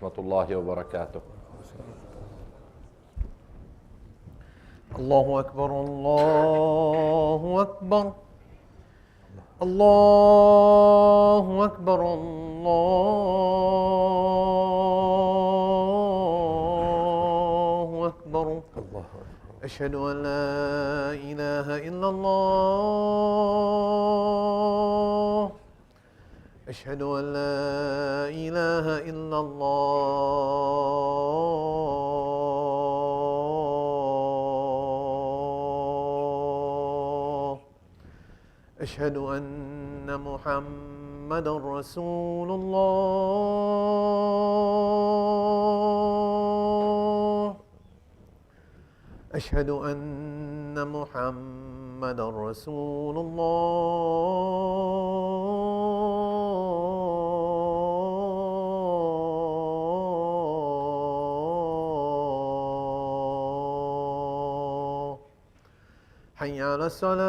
rahmatullahi wa barakatuh. الله أكبر الله أكبر الله أكبر الله أكبر أشهد أن لا إله إلا الله أشهد أن لا إله إلا الله أشهد أن محمدا رسول الله أشهد أن محمدا رسول الله حي على الصلاة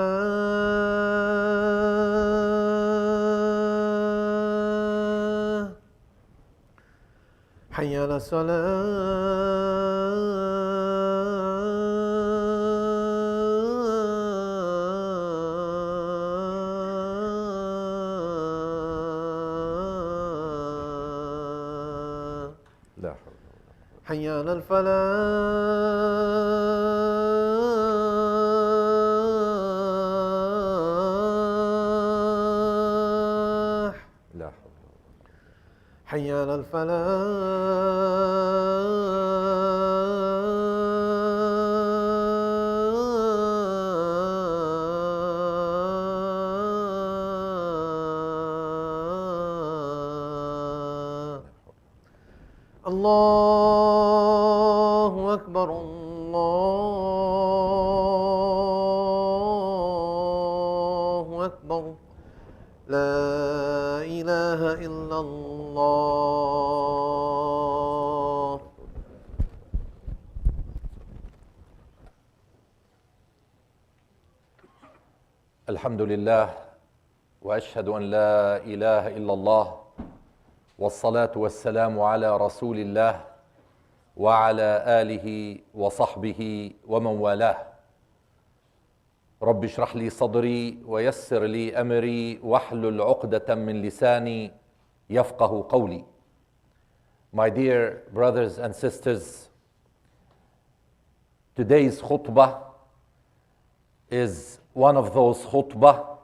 حي على الصلاة لا حي على الفلاح لا حي على الفلاح الله أكبر الله أكبر لا إله إلا الله الحمد لله وأشهد أن لا إله إلا الله والصلاة والسلام على رسول الله وعلى آله وصحبه ومن والاه. رب اشرح لي صدري ويسر لي أمري واحلل عقدة من لساني يفقه قولي. My dear brothers and sisters, today's khutbah is one of those khutbah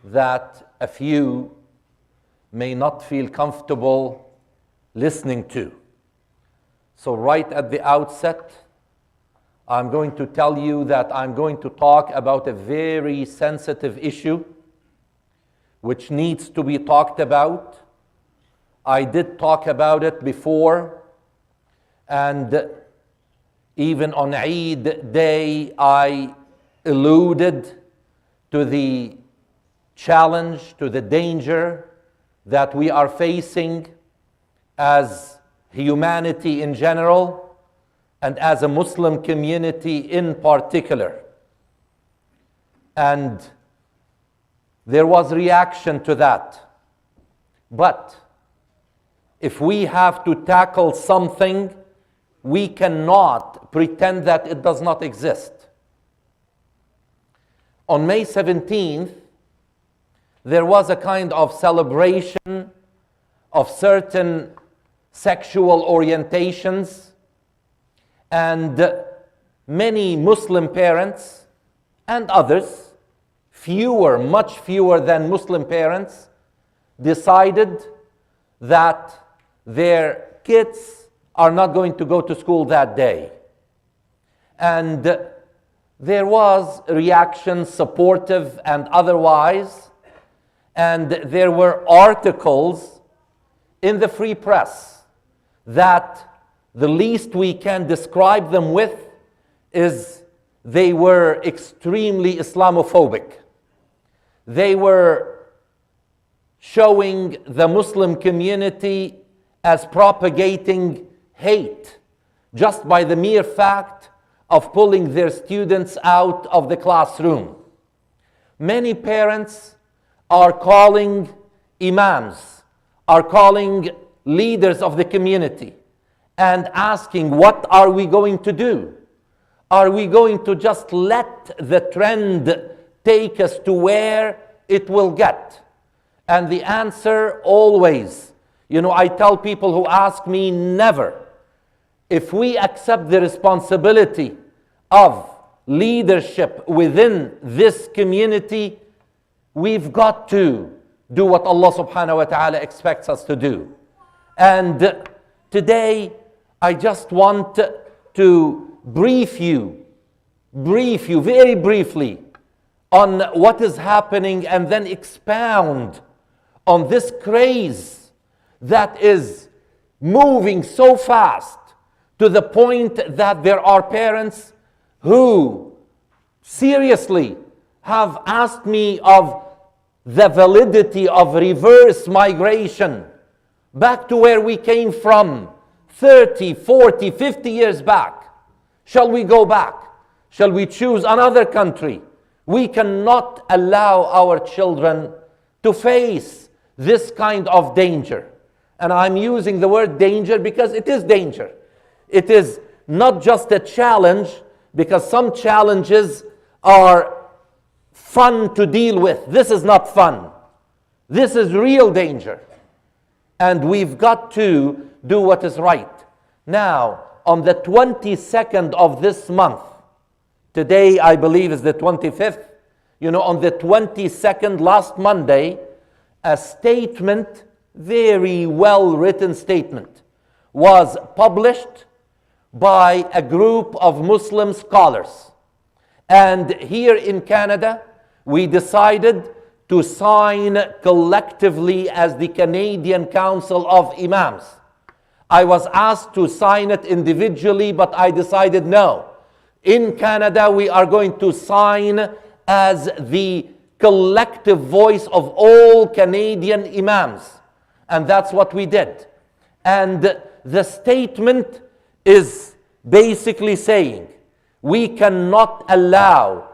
that a few may not feel comfortable listening to. So right at the outset, I'm going to tell you that I'm going to talk about a very sensitive issue which needs to be talked about. I did talk about it before, and even on Eid Day, I alluded to the challenge, to the danger that we are facing as humanity in general and as a Muslim community in particular. And there was reaction to that. But if we have to tackle something, we cannot pretend that it does not exist. On May 17th, there was a kind of celebration of certain sexual orientations, and many Muslim parents and others, much fewer than Muslim parents, decided that their kids are not going to go to school that day. And there was reaction, supportive and otherwise, and there were articles in the free press that the least we can describe them with is they were extremely Islamophobic. They were showing the Muslim community as propagating hate just by the mere fact of pulling their students out of the classroom. Many parents are calling imams, are calling leaders of the community, and asking, what are we going to do? Are we going to just let the trend take us to where it will get? And the answer always, I tell people who ask me, never. If we accept the responsibility of leadership within this community, we've got to do what Allah subhanahu wa ta'ala expects us to do. And today, I just want to brief you very briefly on what is happening, and then expound on this craze that is moving so fast to the point that there are parents who seriously have asked me of the validity of reverse migration back to where we came from 30, 40, 50 years back. Shall we go back? Shall we choose another country? We cannot allow our children to face this kind of danger. And I'm using the word danger because it is danger. It is not just a challenge, because some challenges are fun to deal with. This is not fun. This is real danger. And we've got to do what is right. Now, on the 22nd of this month, today I believe is the 25th, on the 22nd, last Monday, a statement, very well written statement, was published by a group of Muslim scholars. And here in Canada, we decided to sign collectively as the Canadian Council of Imams. I was asked to sign it individually, but I decided no. In Canada, we are going to sign as the collective voice of all Canadian Imams. And that's what we did. And the statement is basically saying, we cannot allow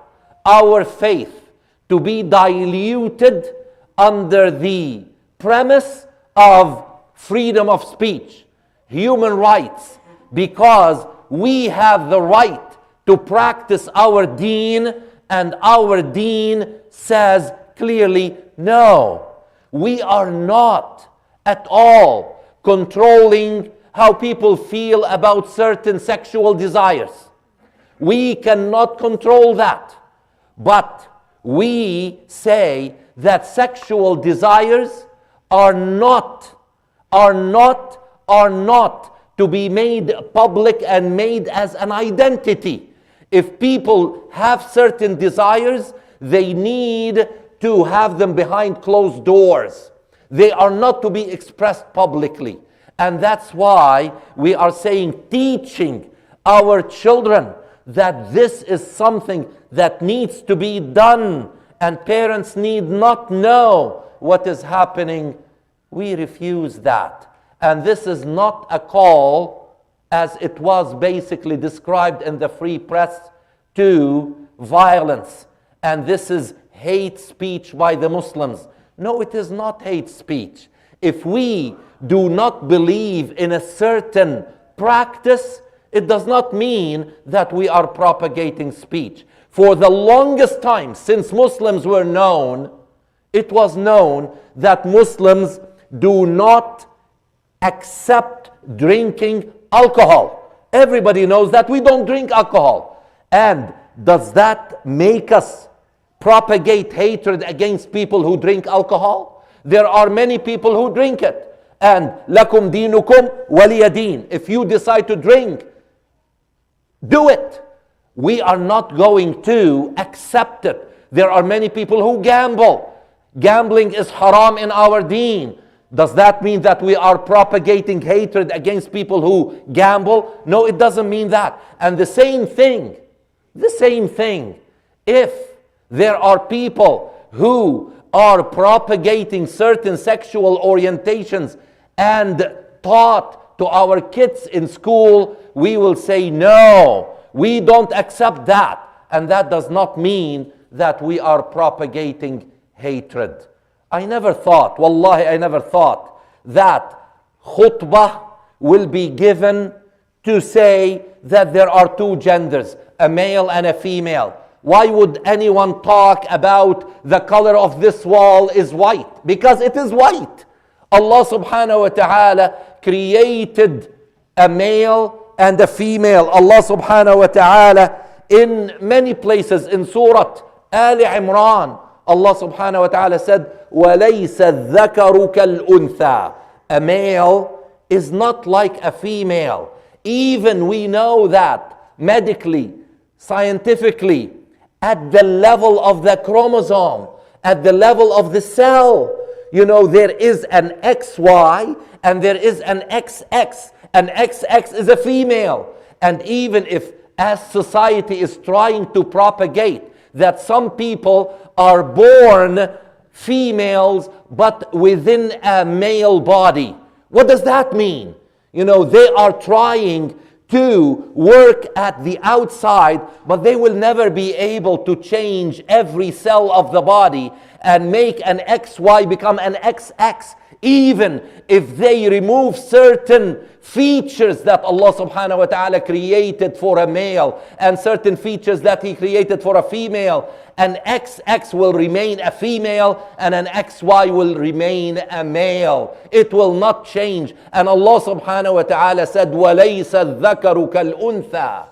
our faith to be diluted under the premise of freedom of speech, human rights, because we have the right to practice our deen, and our deen says clearly, no, we are not at all controlling how people feel about certain sexual desires. We cannot control that. But we say that sexual desires are not to be made public and made as an identity. If people have certain desires, they need to have them behind closed doors. They are not to be expressed publicly. And that's why we are saying, teaching our children that this is something that needs to be done, and parents need not know what is happening. We refuse that. And this is not a call, as it was basically described in the free press, to violence. And this is hate speech by the Muslims. No, it is not hate speech. If we do not believe in a certain practice, it does not mean that we are propagating speech. For the longest time, since Muslims were known, it was known that Muslims do not accept drinking alcohol. Everybody knows that we don't drink alcohol. And does that make us propagate hatred against people who drink alcohol? There are many people who drink it. And lakum dinukum waliya din. If you decide to drink, do it. We are not going to accept it. There are many people who gamble. Gambling is haram in our deen. Does that mean that we are propagating hatred against people who gamble? No, it doesn't mean that. And the same thing, if there are people who are propagating certain sexual orientations and taught to our kids in school, we will say, no, we don't accept that. And that does not mean that we are propagating hatred. I never thought, wallahi, I never thought that khutbah will be given to say that there are two genders, a male and a female. Why would anyone talk about the color of this wall is white? Because it is white. Allah subhanahu wa ta'ala created a male and a female. Allah subhanahu wa ta'ala in many places in Surah Ali Imran, Allah subhanahu wa ta'ala said, وَلَيْسَ الذَّكَرُ كَالْأُنْثَى. A male is not like a female. Even we know that medically, scientifically, at the level of the chromosome, at the level of the cell, you know, there is an XY and there is an XX. An XX is a female. And even if, as society is trying to propagate, that some people are born females but within a male body. What does that mean? You know, they are trying to work at the outside, but they will never be able to change every cell of the body and make an XY become an XX. Even if they remove certain features that Allah subhanahu wa ta'ala created for a male and certain features that He created for a female, an XX will remain a female and an XY will remain a male. It will not change. And Allah subhanahu wa ta'ala said, وَلَيْسَ الذَّكَرُ كَالْأُنْثَى.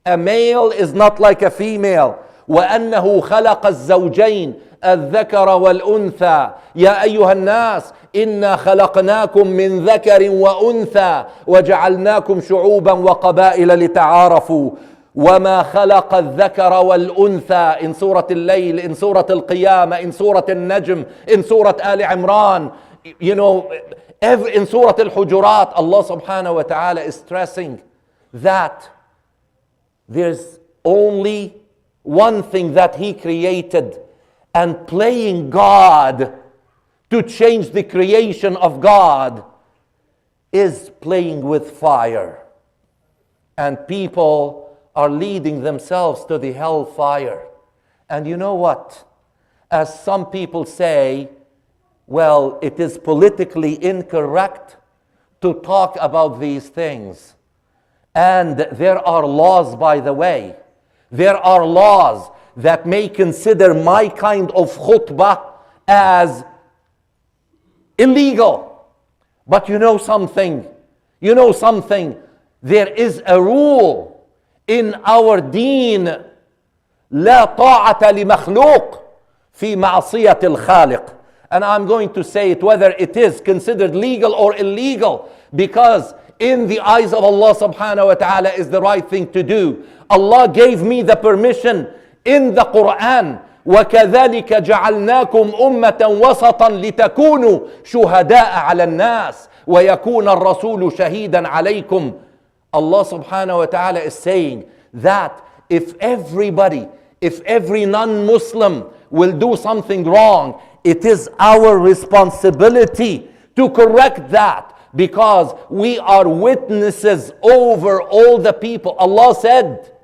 A male is not like a female. وَأَنَّهُ خَلَقَ الزَّوْجَيْنِ الذكر والأنثى يا أيها الناس إنا خلقناكم من ذكر وأنثى وجعلناكم شعوبا وقبائل لتعارفوا وما خلق الذكر والأنثى in سورة الليل, in سورة القيامة, in سورة النجم, in سورة آل عمران, you know, in سورة الحجرات. Allah subhanahu wa ta'ala is stressing that there's only one thing that He created, and playing God to change the creation of God is playing with fire. And people are leading themselves to the hellfire. And you know what? As some people say, well, it is politically incorrect to talk about these things. And there are laws, by the way. There are laws that may consider my kind of khutbah as illegal. But you know something? There is a rule in our deen, لا طاعة لمخلوق في معصية الخالق. And I'm going to say it whether it is considered legal or illegal, because in the eyes of Allah subhanahu wa ta'ala is the right thing to do. Allah gave me the permission in the Quran, وَكَذَلِكَ جَعَلْنَاكُمْ أُمَّةً وَسَطًا لِتَكُونُوا شُهَدَاءَ عَلَى النَّاسِ وَيَكُونَ الرَّسُولُ شَهِيدًا عَلَيْكُمْ. Allah subhanahu wa ta'ala is saying that if every non-Muslim will do something wrong, it is our responsibility to correct that, because we are witnesses over all the people. Allah said,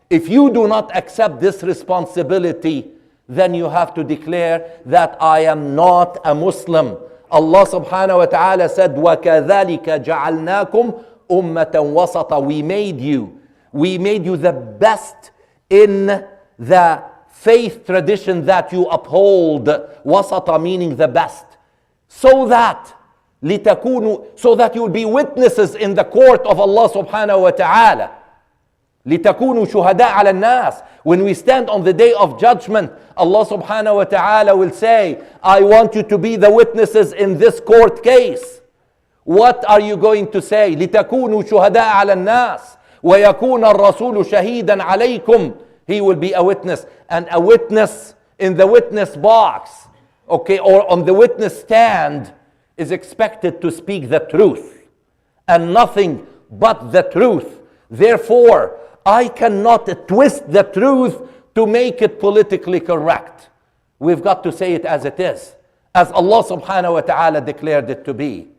if you do not accept this responsibility, then you have to declare that I am not a Muslim. Allah subhanahu wa ta'ala said, وَكَذَلِكَ جَعَلْنَاكُمْ أُمَّةً وَسَطًا. We made you the best in the faith tradition that you uphold. Wasata meaning the best. So that you will be witnesses in the court of Allah subhanahu wa ta'ala. لِتَكُونُوا شُهَدَاءَ عَلَى النَّاسِ. When we stand on the day of judgment, Allah subhanahu wa ta'ala will say, I want you to be the witnesses in this court case. What are you going to say? لِتَكُونُوا شُهَدَاءَ عَلَى النَّاسِ وَيَكُونَ الرَّسُولُ شَهِيدًا عَلَيْكُمْ. He will be a witness. And a witness in the witness box, okay, or on the witness stand, is expected to speak the truth and nothing but the truth. Therefore, I cannot twist the truth to make it politically correct. We've got to say it as it is, as Allah subhanahu wa ta'ala declared it to be.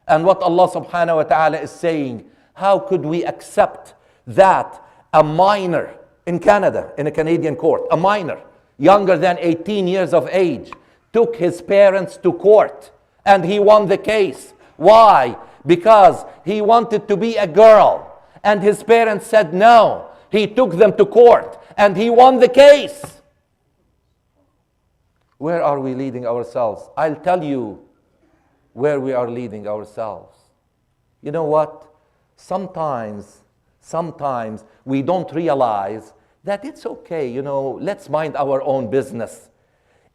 And what Allah subhanahu wa ta'ala is saying, how could we accept that a minor in Canada, in a Canadian court, a minor younger than 18 years of age, took his parents to court and he won the case. Why? because he wanted to be a girl. And his parents said no. He took them to court and he won the case. Where are we leading ourselves? I'll tell you where we are leading ourselves. You know what? Sometimes we don't realize that it's okay, let's mind our own business.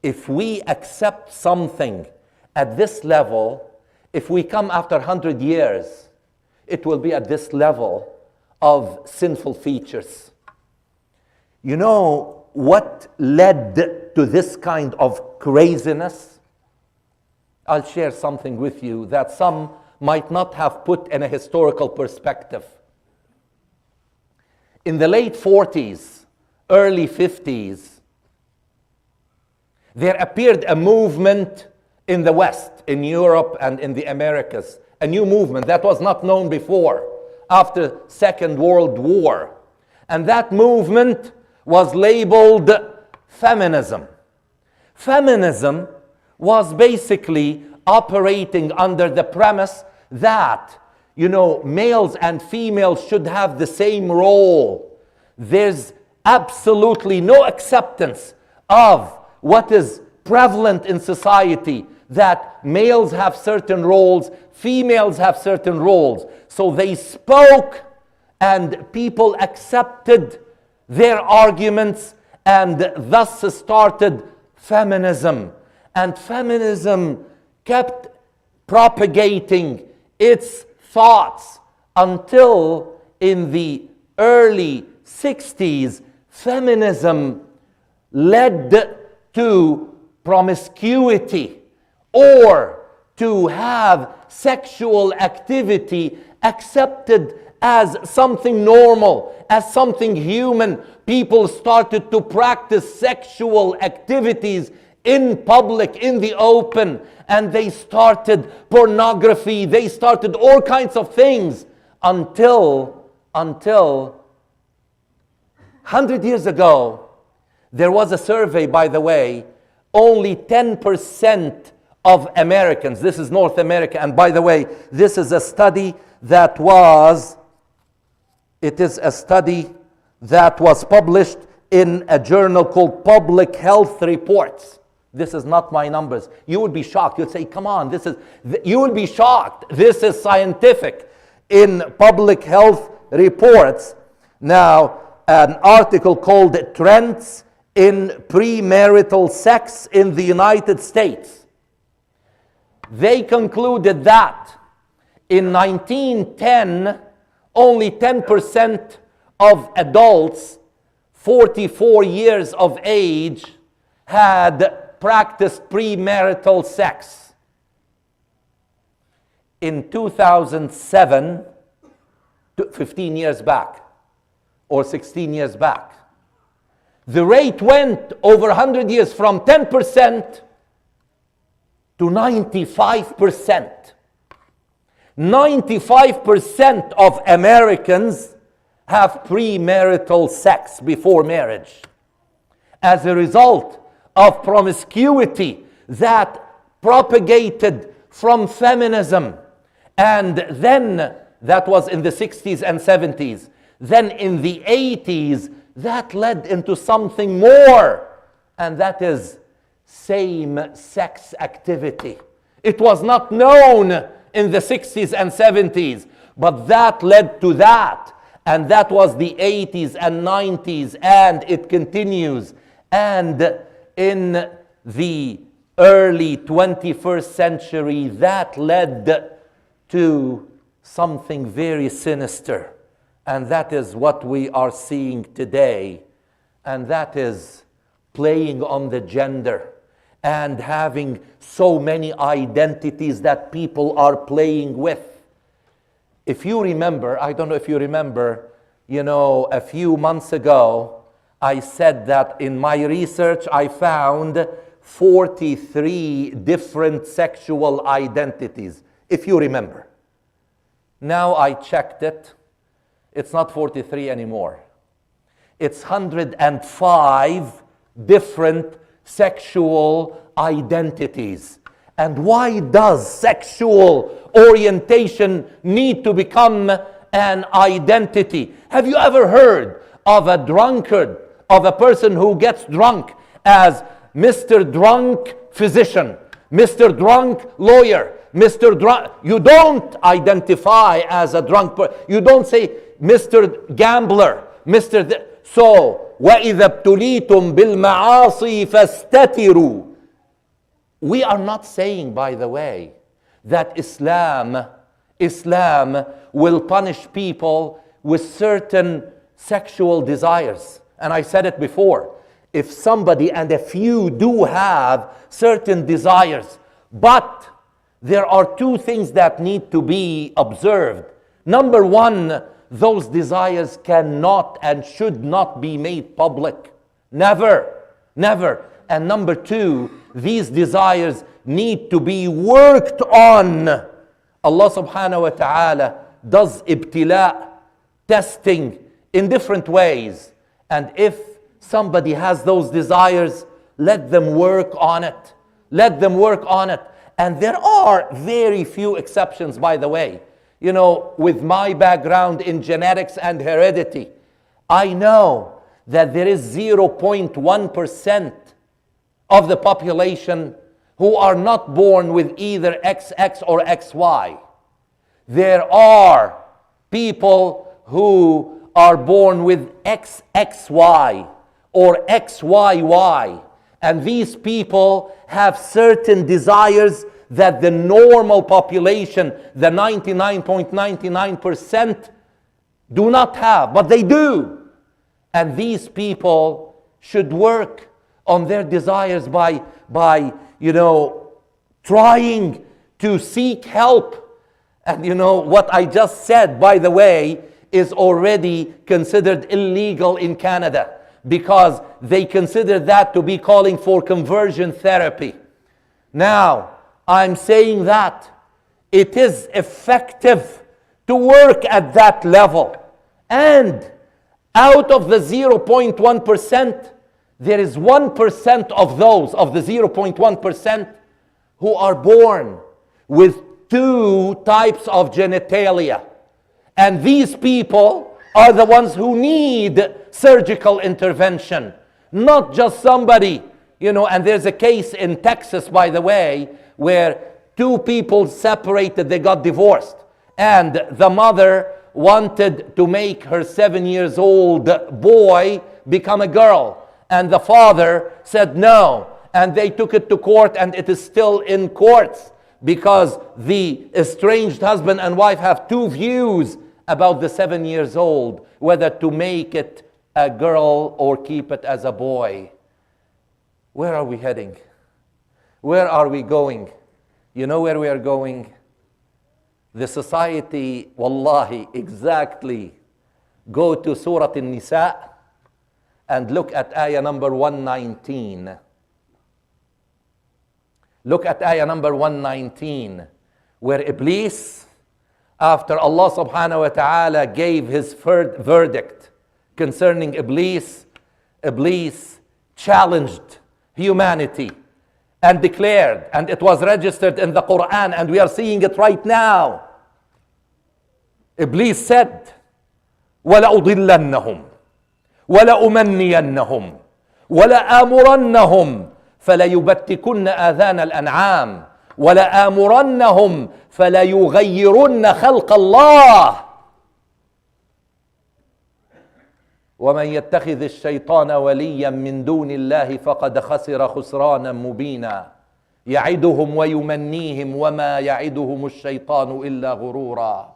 If we accept something at this level, if we come after 100 years, it will be at this level of sinful features. You know what led to this kind of craziness? I'll share something with you that some might not have put in a historical perspective. In the late 40s, early 50s, there appeared a movement in the West, in Europe and in the Americas, a new movement that was not known before after Second World War. And that movement was labeled feminism. Feminism was basically operating under the premise that, males and females should have the same role. There's absolutely no acceptance of what is prevalent in society, that males have certain roles, females have certain roles. So they spoke and people accepted their arguments, and thus started feminism. And feminism kept propagating its thoughts until in the early 60s, feminism led to promiscuity, or to have sexual activity accepted as something normal, as something human. People started to practice sexual activities in public, in the open, and they started pornography, they started all kinds of things until 100 years ago, there was a survey, by the way, only 10% of Americans, this is North America, and by the way, this is a study that was published in a journal called Public Health Reports. This is not my numbers. You would be shocked. You'd say, come on, you would be shocked. This is scientific. In Public Health Reports, now, an article called Trends in Premarital Sex in the United States. They concluded that in 1910, only 10% of adults 44 years of age had practiced premarital sex. In 2007, 15 years back, or 16 years back, the rate went over 100 years from 10% to 95%. 95% of Americans have premarital sex before marriage as a result of promiscuity that propagated from feminism. And then, that was in the 60s and 70s. Then in the 80s, that led into something more, and that is same-sex activity. It was not known in the 60s and 70s, but that led to that, and that was the 80s and 90s, and it continues. And in the early 21st century, that led to something very sinister. And that is what we are seeing today. And that is playing on the gender and having so many identities that people are playing with. If you remember, I don't know if you remember, a few months ago, I said that in my research I found 43 different sexual identities, if you remember. Now I checked it. It's not 43 anymore. It's 105 different sexual identities. And why does sexual orientation need to become an identity? Have you ever heard of a drunkard, of a person who gets drunk, as Mr. Drunk Physician, Mr. Drunk Lawyer, Mr. Drunk? You don't identify as a drunk person. You don't say Mr. Gambler, Mr. So, وَإِذَا ابْتُلِيتُمْ بِالْمَعَاصِي فَاسْتَتِرُوا. We are not saying, by the way, that Islam will punish people with certain sexual desires. And I said it before. If somebody, and a few do have certain desires, but there are two things that need to be observed. Number one, those desires cannot and should not be made public. Never, never. And number two, these desires need to be worked on. Allah subhanahu wa ta'ala does ibtila, testing in different ways. And if somebody has those desires, let them work on it. Let them work on it. And there are very few exceptions, by the way. You know, with my background in genetics and heredity, I know that there is 0.1% of the population who are not born with either XX or XY. There are people who are born with XXY or XYY. And these people have certain desires that the normal population, the 99.99%, do not have, but they do. And these people should work on their desires by trying to seek help. And what I just said, by the way, is already considered illegal in Canada, because they consider that to be calling for conversion therapy. Now, I'm saying that it is effective to work at that level. And out of the 0.1%, there is 1% of those, of the 0.1%, who are born with two types of genitalia. And these people are the ones who need surgical intervention, not just somebody, and there's a case in Texas, by the way, where two people separated, they got divorced, and the mother wanted to make her 7-year-old boy become a girl, and the father said no, and they took it to court, and it is still in courts, because the estranged husband and wife have two views about the 7-year-old, whether to make it a girl or keep it as a boy. Where are we heading? Where are we going? You know where we are going? The society, wallahi, exactly. Go to Surah An-Nisa and look at ayah number 119. Look at ayah number 119, where Iblis, after Allah subhanahu wa ta'ala gave his verdict concerning Iblis challenged humanity and declared, and it was registered in the Quran, and we are seeing it right now. Iblis said, وَلَأُضِلَّنَّهُمْ وَلَأُمَنِّيَنَّهُمْ وَلَآمُرَنَّهُمْ فَلَيُبَتِّكُنَّ آذَانَ الْأَنْعَامِ وَلَآمُرَنَّهُمْ فَلَيُغَيِّرُنَّ خَلْقَ اللَّهِ ومن يتخذ الشيطان وليا من دون الله فقد خسر خسرانا مبينا يعدهم ويمنيهم وما يعدهم الشيطان إلا غرورا.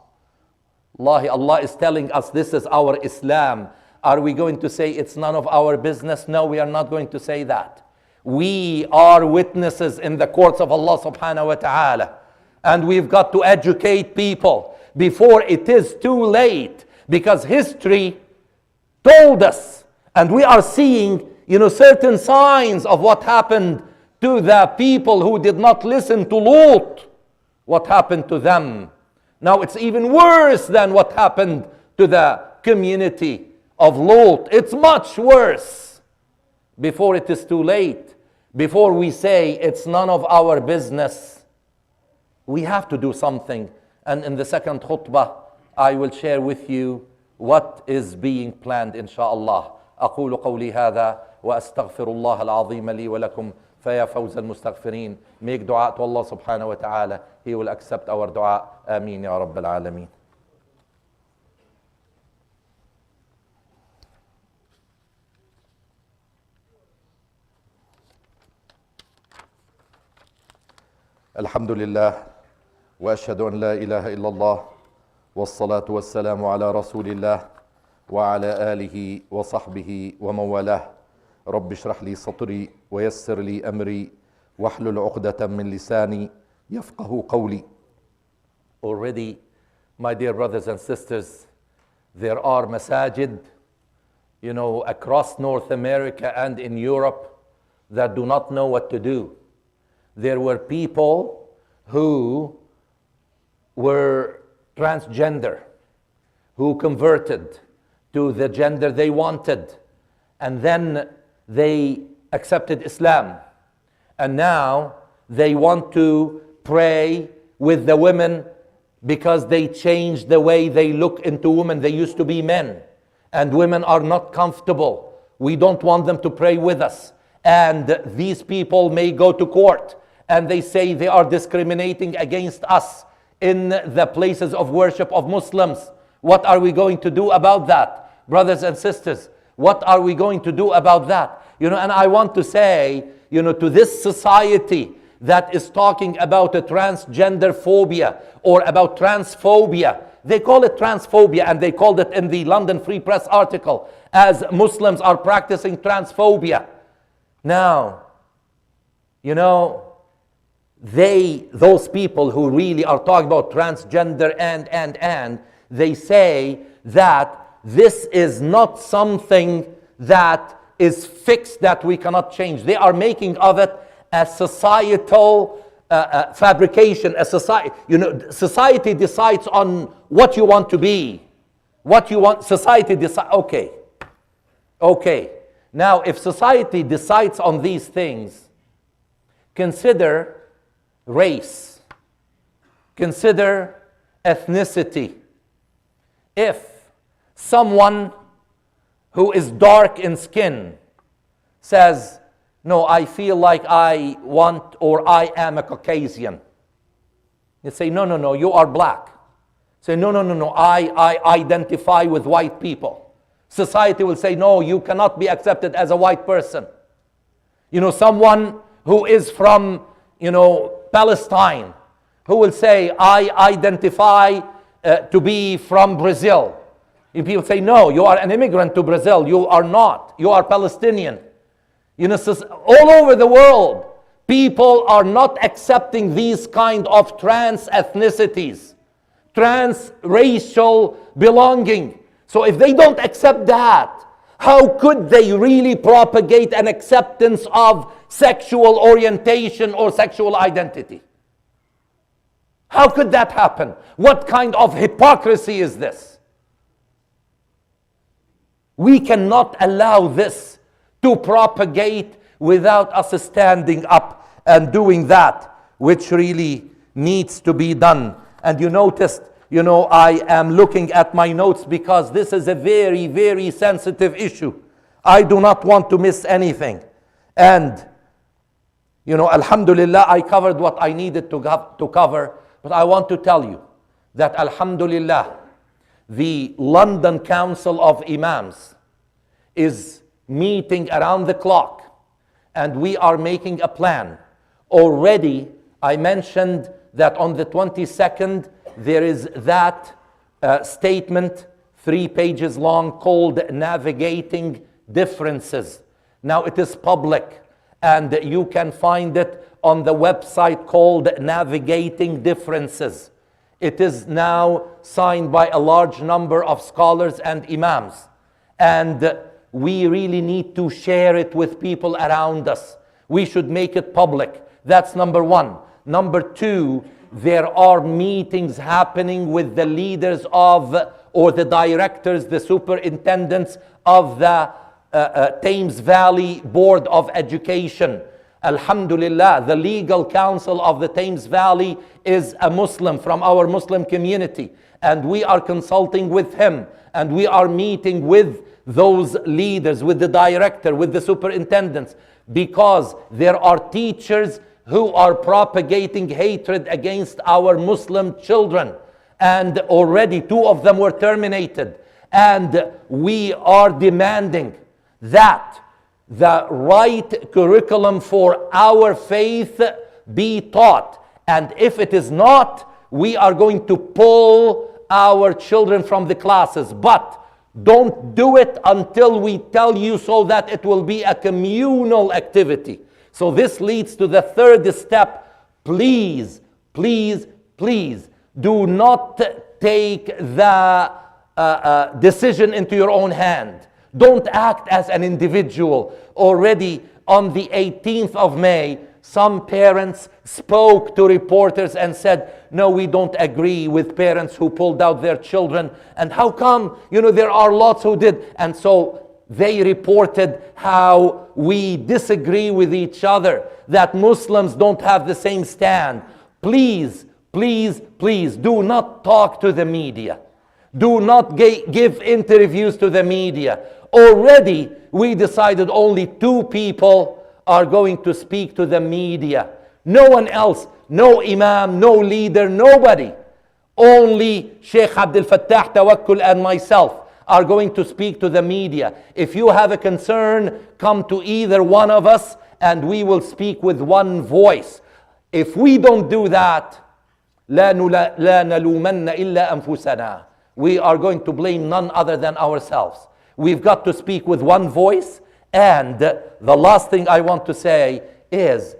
Allah is telling us this is our Islam. Are we going to say it's none of our business? No, we are not going to say that. We are witnesses in the courts of Allah subhanahu wa ta'ala. And we've got to educate people before it is too late, because history told us, and we are seeing, certain signs of what happened to the people who did not listen to Lut. What happened to them? Now it's even worse than what happened to the community of Lut. It's much worse. Before it is too late, before we say it's none of our business, we have to do something. And in the second khutbah, I will share with you what is being planned, inshallah. أقول قولي هذا وأستغفر الله العظيم لي ولكم فيا فوز المستغفرين. Make dua to Allah subhanahu wa ta'ala. He will accept our dua. Ameen ya Rabb al-Alameen. الحمد لله واشهد ان لا اله الا الله والصلاه والسلام على رسول الله وعلى اله وصحبه ومن والاه. رب اشرح لي صدري ويسر لي امري واحلل عقدة من لساني يفقه قولي. Already, my dear brothers and sisters, there are masajid, across North America and in Europe that do not know what to do. There were people who were transgender, who converted to the gender they wanted, and then they accepted Islam. And now they want to pray with the women because they changed the way they look into women. They used to be men, and women are not comfortable. We don't want them to pray with us. And these people may go to court, and they say they are discriminating against us in the places of worship of Muslims. What are we going to do about that? Brothers and sisters, what are we going to do about that? And I want to say, to this society that is talking about a transgender phobia or about transphobia, they call it transphobia, and they called it in the London Free Press article as Muslims are practicing transphobia. Now, those people who really are talking about transgender and they say that this is not something that is fixed, that we cannot change. They are making of it a societal fabrication. Society decides on what you want to be, what you want. Society decide. Okay. Now, if society decides on these things, consider race, consider ethnicity. If someone who is dark in skin says, no, I feel like I want, or I am a Caucasian, you say, no, you are black. Say, no, I identify with white people. Society will say, no, you cannot be accepted as a white person. Someone who is from, Palestine, who will say, I identify to be from Brazil. If people say, no, you are an immigrant to Brazil. You are not. You are Palestinian. All over the world, people are not accepting these kind of trans ethnicities, trans racial belonging. So if they don't accept that, how could they really propagate an acceptance of sexual orientation or sexual identity? How could that happen? What kind of hypocrisy is this? We cannot allow this to propagate without us standing up and doing that which really needs to be done. And you noticed, I am looking at my notes because this is a very, very sensitive issue. I do not want to miss anything. And, alhamdulillah, I covered what I needed to cover. But I want to tell you that, alhamdulillah, the London Council of Imams is meeting around the clock. And we are making a plan. Already, I mentioned that on the 22nd, there is that statement, 3 pages long, called Navigating Differences. Now it is public, and you can find it on the website called Navigating Differences. It is now signed by a large number of scholars and imams. And we really need to share it with people around us. We should make it public. That's number one. Number two, there are meetings happening with the leaders of, or the directors, the superintendents of the Thames Valley Board of Education. Alhamdulillah, the legal council of the Thames Valley is a Muslim from our Muslim community. And we are consulting with him. And we are meeting with those leaders, with the director, with the superintendents. Because there are teachers who are propagating hatred against our Muslim children. And already 2 of them were terminated. And we are demanding that the right curriculum for our faith be taught. And if it is not, we are going to pull our children from the classes. But don't do it until we tell you, so that it will be a communal activity. So this leads to the 3rd step. Please, please, please do not take the decision into your own hand. Don't act as an individual. Already on the 18th of May, some parents spoke to reporters and said, no, we don't agree with parents who pulled out their children. And how come? There are lots who did. And so they reported how we disagree with each other, that Muslims don't have the same stand. Please, please, please do not talk to the media. Do not give interviews to the media. Already we decided only 2 people are going to speak to the media. No one else, no imam, no leader, nobody. Only Sheikh Abdul Fattah Tawakkul and myself are going to speak to the media. If you have a concern, come to either one of us and we will speak with one voice. If we don't do that, لا نلومن إلا أنفسنا. We are going to blame none other than ourselves. We've got to speak with one voice. And the last thing I want to say is,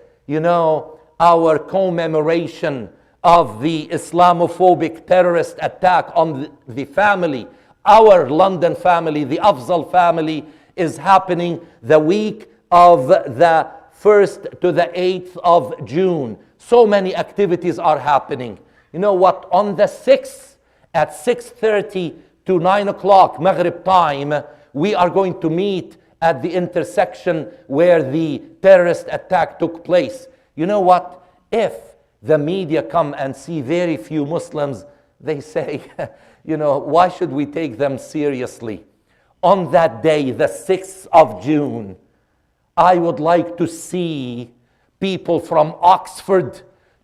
our commemoration of the Islamophobic terrorist attack on the family, our London family, the Afzal family, is happening the week of the 1st to the 8th of June. So many activities are happening. You know what? On the 6th, at 6:30 to 9 o'clock Maghrib time, we are going to meet at the intersection where the terrorist attack took place. You know what? If the media come and see very few Muslims, they say, why should we take them seriously? On that day, the 6th of June, I would like to see people from Oxford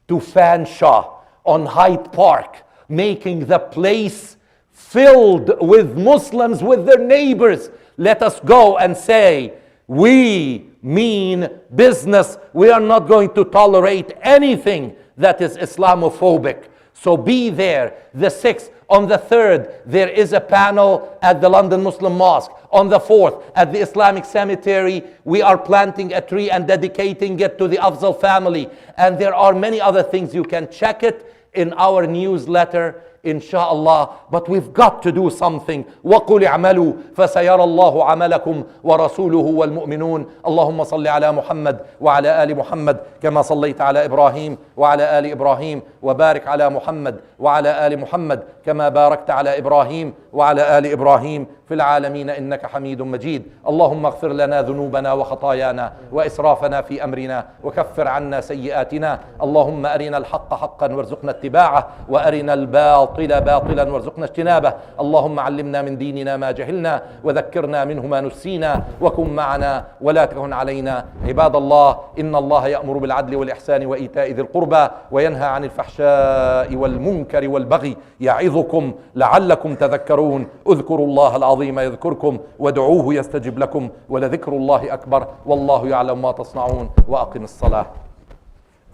to Fanshawe on Hyde Park, making the place filled with Muslims, with their neighbors. Let us go and say, we mean business. We are not going to tolerate anything that is Islamophobic. So be there the 6th. On the 3rd, there is a panel at the London Muslim Mosque. On the 4th, at the Islamic Cemetery, we are planting a tree and dedicating it to the Afzal family. And there are many other things. You can check it in our newsletter, inshallah. But we've got to do something. وَقُلِ اعْمَلُوا فَسَيَرَى اللَّهُ عَمَلَكُمْ وَرَسُولُهُ وَالْمُؤْمِنُونَ اللهم صل على محمد وعلى آل محمد كما صليت على إبراهيم وعلى آل إبراهيم وبارك على محمد وعلى آل محمد كما باركت على إبراهيم وعلى آل إبراهيم في العالمين إنك حميد مجيد. اللهم اغفر لنا ذنوبنا وخطايانا وإسرافنا في أمرنا وكفر عنا سيئاتنا. اللهم أرنا الحق حقا وارزقنا اتباعه وأرنا الباطل باطلا وارزقنا اجتنابه. اللهم علمنا من ديننا ما جهلنا وذكرنا منه ما نسينا وكن معنا ولا تكن علينا. عباد الله، إن الله يأمر بالعدل والإحسان وإيتاء ذي القربى وينهى عن الفحشاء والمنكر والبغي يعظكم لعلكم تذكرون. اذكروا الله العظيم يذكركم وادعوه يستجب لكم ولذكر الله أكبر والله يعلم ما تصنعون. وأقم الصلاة.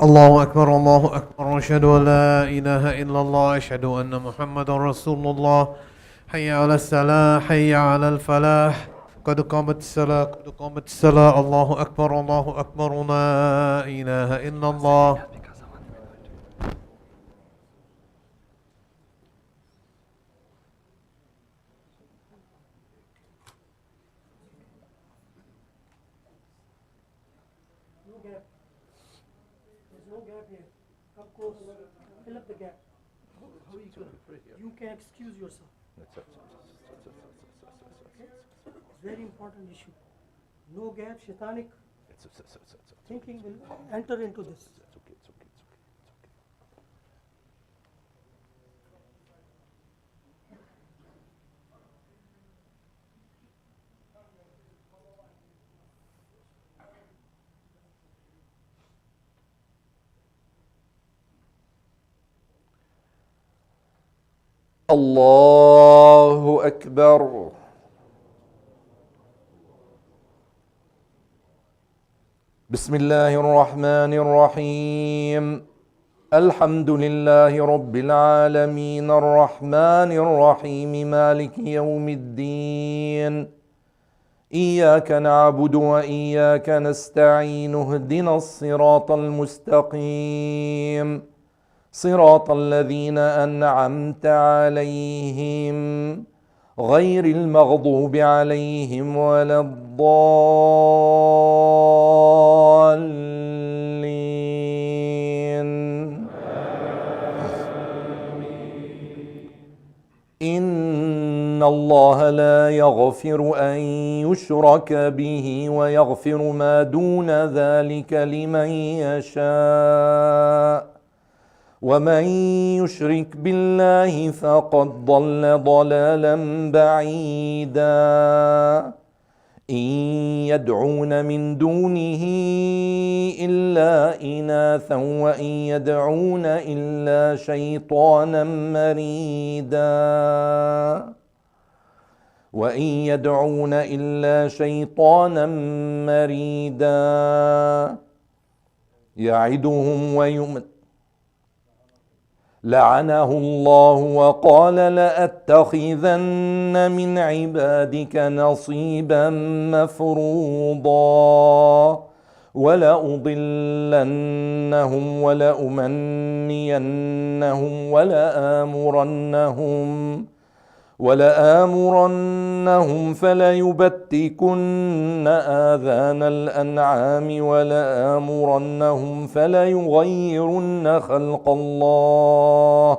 الله أكبر الله أكبر أشهد أن لا إله إلا الله أشهد أن محمد رسول الله حي على الصلاة حي على الفلاح قد قامت الصلاة قد قامت الصلاة الله أكبر لا إله إلا الله. Fill up the gap. You can excuse yourself. It's very important issue. No gap, shaitanic. Thinking will enter into this. الله أكبر. بسم الله الرحمن الرحيم. الحمد لله رب العالمين الرحمن الرحيم مالك يوم الدين. إياك نعبد وإياك نستعين اهدنا الصراط المستقيم صراط الذين أنعمت عليهم غير المغضوب عليهم ولا الضالين. إن الله لا يغفر أن يشرك به ويغفر ما دون ذلك لمن يشاء ومن يشرك بالله فقد ضل ضلالا بعيدا. إن يدعون من دونه إلا إناثا وإن يدعون إلا شيطانا مريدا. وإن يدعون إلا شيطانا مريدا. يعدهم ويمن لعنه الله وقال لأتخذن من عبادك نصيبا مفروضا ولأضلنهم ولأمنينهم ولآمرنهم فليبتكن آذان الأنعام ولآمرنهم فليغيرن خلق الله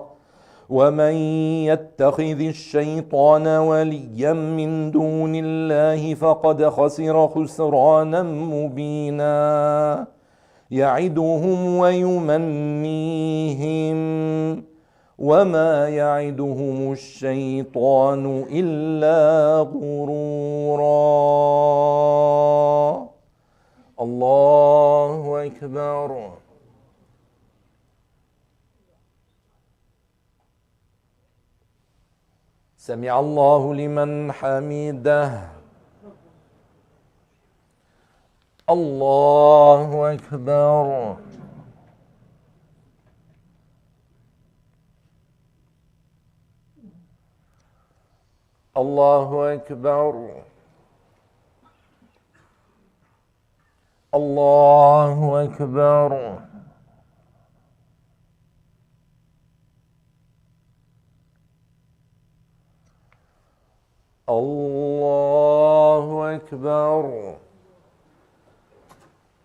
ومن يتخذ الشيطان وليا من دون الله فقد خسر خسرانا مبينا. يعدهم ويمنيهم وما يعدهم الشيطان إلا غرورا. الله أكبر. سمع الله لمن حمده. الله أكبر. الله أكبر. الله أكبر. الله أكبر.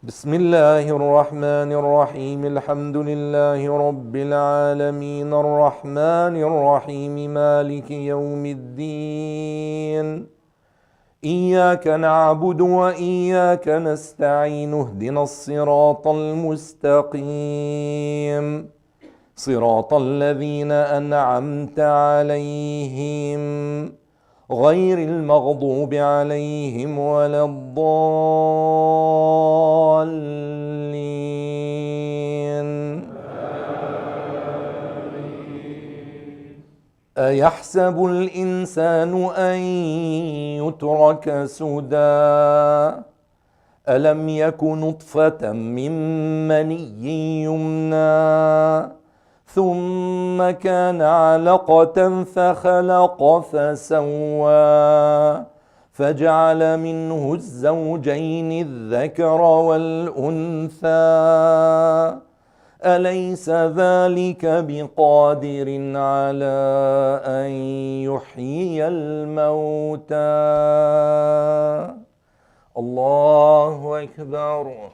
بسم الله الرحمن الرحيم. الحمد لله رب العالمين الرحمن الرحيم مالك يوم الدين. إياك نعبد وإياك نستعين اهدنا الصراط المستقيم صراط الذين أنعمت عليهم غير المغضوب عليهم ولا الضالين. أيحسب الإنسان أن يترك سدى ألم يك نطفة من مني يمنى ثم كان علقة فخلق فسوى فجعل منه الزوجين الذكر والأنثى أليس ذلك بقادر على أن يحيي الموتى. الله أكبر.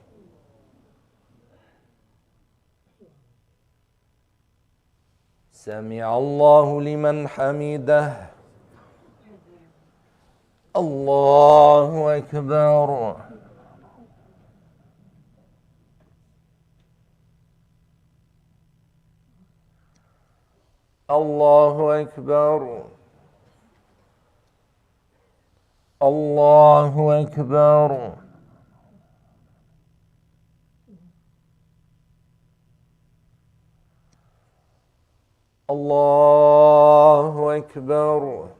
سمع الله لمن حمده. الله أكبر. الله أكبر. الله أكبر. الله أكبر.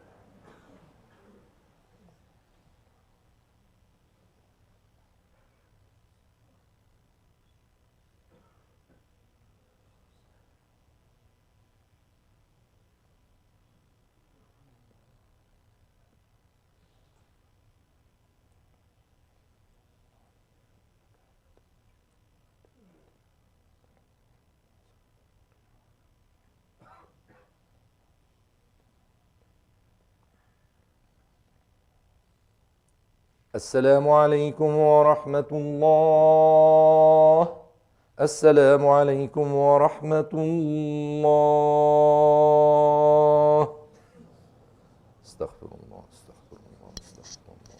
السلام عليكم ورحمة الله. السلام عليكم ورحمة الله. استغفر الله استغفر الله استغفر الله.